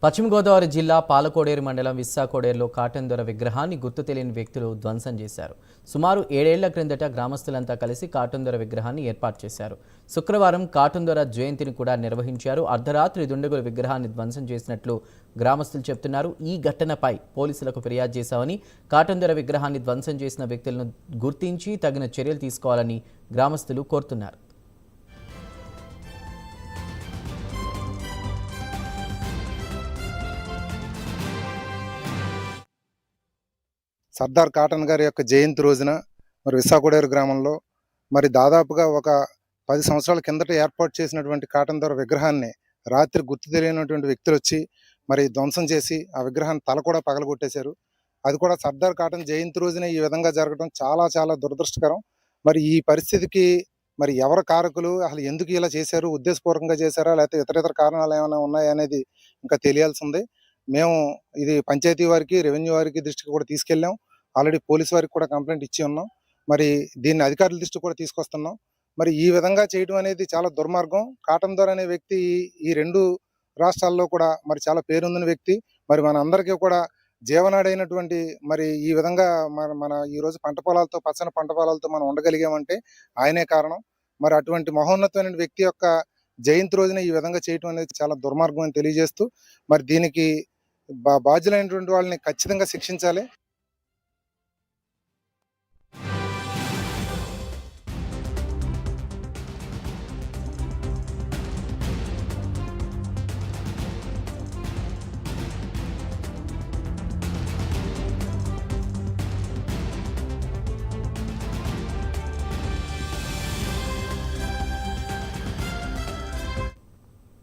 పశ్చిమ గోదావరి జిల్లా పాలకోడేరు మండలం విస్సాకోడేరులో కాటన్ దొర విగ్రహాన్ని గుర్తు తెలియని వ్యక్తులు ధ్వంసం చేశారు. సుమారు 7 ఏళ్ల క్రిందట గ్రామస్తులంతా కలిసి కాటన్ దొర విగ్రహాన్ని ఏర్పాటు చేశారు. శుక్రవారం కాటన్ దొర జయంతిని కూడా నిర్వహించారు. అర్ధరాత్రి దుండగుల విగ్రహాన్ని ధ్వంసం చేసినట్లు గ్రామస్తులు చెబుతున్నారు. ఈ ఘటనపై పోలీసులకు ఫిర్యాదు చేశామని, కాటన్ దొర విగ్రహాన్ని ధ్వంసం చేసిన వ్యక్తులను గుర్తించి తగిన చర్యలు తీసుకోవాలని గ్రామస్తులు కోరుతున్నారు. సర్దార్ కాటన్ గారి యొక్క జయంతి రోజున మరి విస్సాకోడేరు గ్రామంలో మరి దాదాపుగా ఒక 10 సంవత్సరాల కిందట ఏర్పాటు చేసినటువంటి కాటన్ దొర విగ్రహాన్ని రాత్రి గుర్తు తెలియనటువంటి వ్యక్తులు వచ్చి మరి ధ్వంసం చేసి ఆ విగ్రహాన్ని తల కూడా పగలగొట్టేశారు. అది కూడా సర్దార్ కాటన్ జయంతి రోజున ఈ విధంగా జరగడం చాలా చాలా దురదృష్టకరం. మరి ఈ పరిస్థితికి మరి ఎవరు కారకులు, అసలు ఎందుకు ఇలా చేశారు, ఉద్దేశపూర్వకంగా చేశారా లేకపోతే ఇతర కారణాలు ఏమైనా ఉన్నాయా అనేది ఇంకా తెలియాల్సి ఉంది. మేము ఇది పంచాయతీ వారికి, రెవెన్యూ వారికి దృష్టికి కూడా తీసుకెళ్ళాం. ఆల్రెడీ పోలీసు వారికి కూడా కంప్లైంట్ ఇచ్చి ఉన్నాం. మరి దీన్ని అధికారుల దృష్టికి కూడా తీసుకొస్తున్నాం. మరి ఈ విధంగా చేయడం అనేది చాలా దుర్మార్గం. కాటన్ దొర అనే వ్యక్తి ఈ 2 రాష్ట్రాల్లో కూడా మరి చాలా పేరొందిన వ్యక్తి. మరి మన అందరికీ కూడా జీవనాడైనటువంటి మరి ఈ విధంగా మన ఈరోజు పచ్చని పంట పొలాలతో మనం ఉండగలిగామంటే ఆయనే కారణం. మరి అటువంటి మహోన్నతమైన వ్యక్తి యొక్క జయంతి రోజున ఈ విధంగా చేయడం అనేది చాలా దుర్మార్గం అని తెలియజేస్తూ మరి దీనికి బాధ్యులైనటువంటి వాళ్ళని ఖచ్చితంగా శిక్షించాలి.